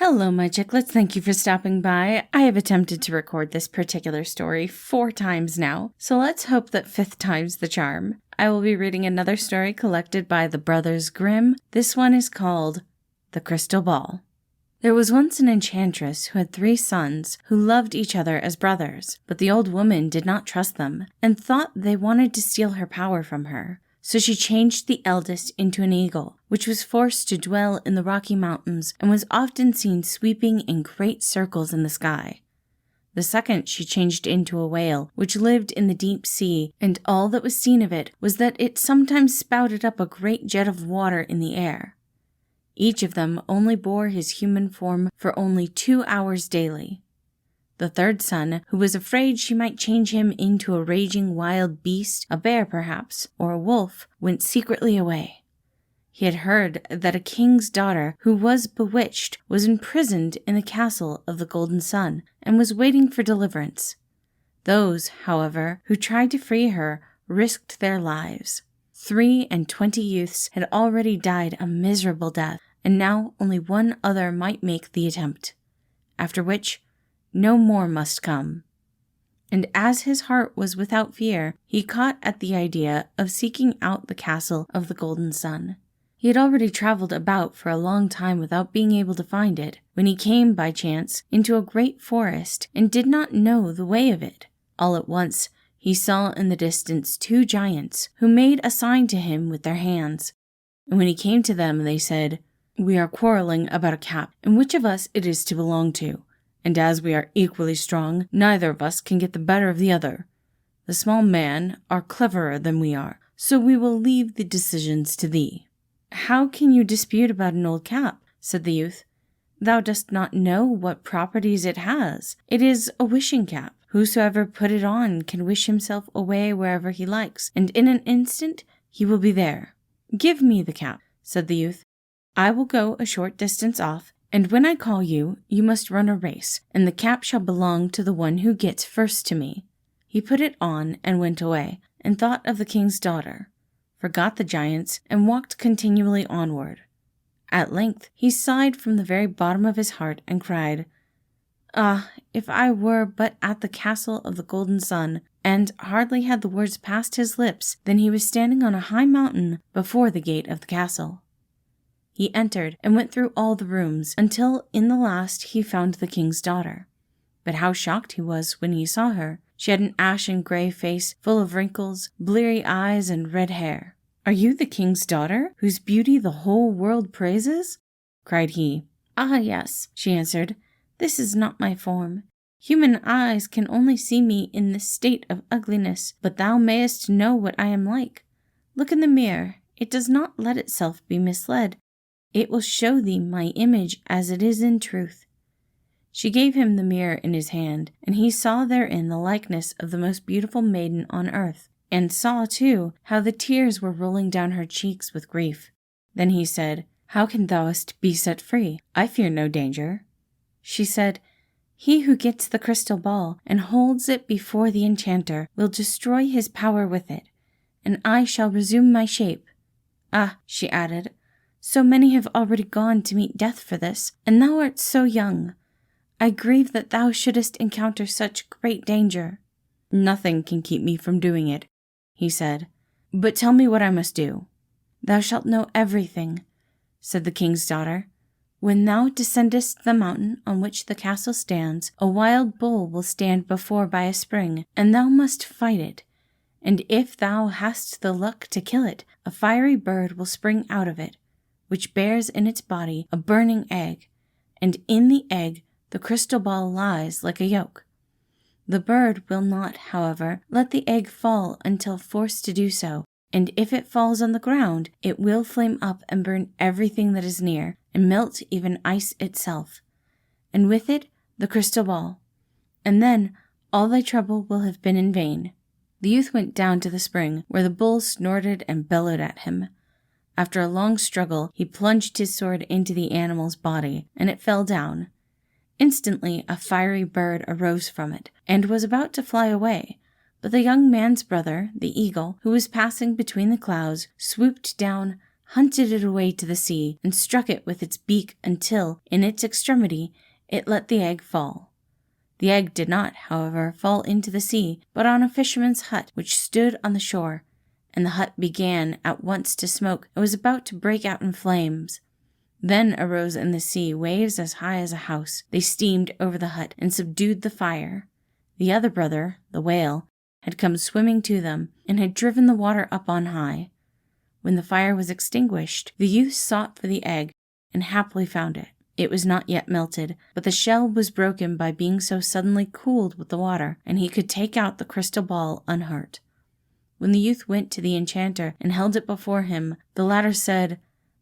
Hello, my chicklets. Thank you for stopping by. I have attempted to record this particular story 4 times now, so let's hope that 5th time's the charm. I will be reading another story collected by the brothers Grimm. This one is called The Crystal Ball. There was once an enchantress who had 3 sons who loved each other as brothers, but the old woman did not trust them and thought they wanted to steal her power from her. So she changed the eldest into an eagle, which was forced to dwell in the Rocky Mountains and was often seen sweeping in great circles in the sky. The second she changed into a whale, which lived in the deep sea, and all that was seen of it was that it sometimes spouted up a great jet of water in the air. Each of them only bore his human form for only 2 hours daily. The third son, who was afraid she might change him into a raging wild beast, a bear perhaps, or a wolf, went secretly away. He had heard that a king's daughter, who was bewitched, was imprisoned in the castle of the Golden Sun and was waiting for deliverance. Those, however, who tried to free her risked their lives. 23 youths had already died a miserable death, and now only one other might make the attempt, after which no more must come. And as his heart was without fear, he caught at the idea of seeking out the castle of the Golden Sun. He had already traveled about for a long time without being able to find it, when he came by chance into a great forest and did not know the way of it. All at once, he saw in the distance 2 giants who made a sign to him with their hands. And when he came to them, they said, "We are quarreling about a cap, and which of us it is to belong to. And as we are equally strong, neither of us can get the better of the other. The small men are cleverer than we are, so we will leave the decisions to thee." "How can you dispute about an old cap?" said the youth. "Thou dost not know what properties it has. It is a wishing cap. Whosoever put it on can wish himself away wherever he likes, and in an instant he will be there." "Give me the cap," said the youth. "I will go a short distance off, and when I call you, you must run a race, and the cap shall belong to the one who gets first to me." He put it on and went away, and thought of the king's daughter, forgot the giants, and walked continually onward. At length he sighed from the very bottom of his heart and cried, "Ah, if I were but at the castle of the Golden Sun!" And hardly had the words passed his lips than he was standing on a high mountain before the gate of the castle. He entered and went through all the rooms until in the last he found the king's daughter. But how shocked he was when he saw her. She had an ashen gray face full of wrinkles, bleary eyes, and red hair. "Are you the king's daughter, whose beauty the whole world praises?" cried he. "Ah, yes," she answered. "This is not my form. Human eyes can only see me in this state of ugliness, but thou mayest know what I am like. Look in the mirror. It does not let itself be misled. It will show thee my image as it is in truth." She gave him the mirror in his hand, and he saw therein the likeness of the most beautiful maiden on earth, and saw, too, how the tears were rolling down her cheeks with grief. Then he said, "How can thou be set free? I fear no danger." She said, "He who gets the crystal ball and holds it before the enchanter will destroy his power with it, and I shall resume my shape. Ah," she added, "so many have already gone to meet death for this, and thou art so young. I grieve that thou shouldest encounter such great danger." "Nothing can keep me from doing it," he said. "But tell me what I must do." "Thou shalt know everything," said the king's daughter. "When thou descendest the mountain on which the castle stands, a wild bull will stand before by a spring, and thou must fight it. And if thou hast the luck to kill it, a fiery bird will spring out of it, which bears in its body a burning egg, and in the egg the crystal ball lies like a yolk. The bird will not, however, let the egg fall until forced to do so, and if it falls on the ground, it will flame up and burn everything that is near, and melt even ice itself, and with it the crystal ball, and then all thy trouble will have been in vain." The youth went down to the spring, where the bull snorted and bellowed at him. After a long struggle, he plunged his sword into the animal's body, and it fell down. Instantly a fiery bird arose from it, and was about to fly away, but the young man's brother, the eagle, who was passing between the clouds, swooped down, hunted it away to the sea, and struck it with its beak until, in its extremity, it let the egg fall. The egg did not, however, fall into the sea, but on a fisherman's hut which stood on the shore, and the hut began at once to smoke and was about to break out in flames. Then arose in the sea waves as high as a house. They steamed over the hut and subdued the fire. The other brother, the whale, had come swimming to them and had driven the water up on high. When the fire was extinguished, the youth sought for the egg and happily found it. It was not yet melted, but the shell was broken by being so suddenly cooled with the water, and he could take out the crystal ball unhurt. When the youth went to the enchanter and held it before him, the latter said,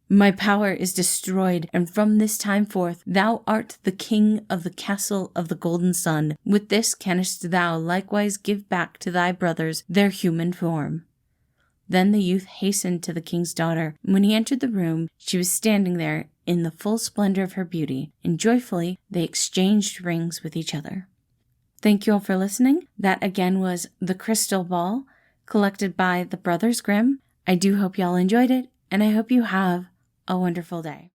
"My power is destroyed, and from this time forth thou art the king of the castle of the golden sun. With this canst thou likewise give back to thy brothers their human form." Then the youth hastened to the king's daughter, and when he entered the room, she was standing there in the full splendor of her beauty, and joyfully they exchanged rings with each other. Thank you all for listening. That again was The Crystal Ball, collected by the Brothers Grimm. I do hope y'all enjoyed it, and I hope you have a wonderful day.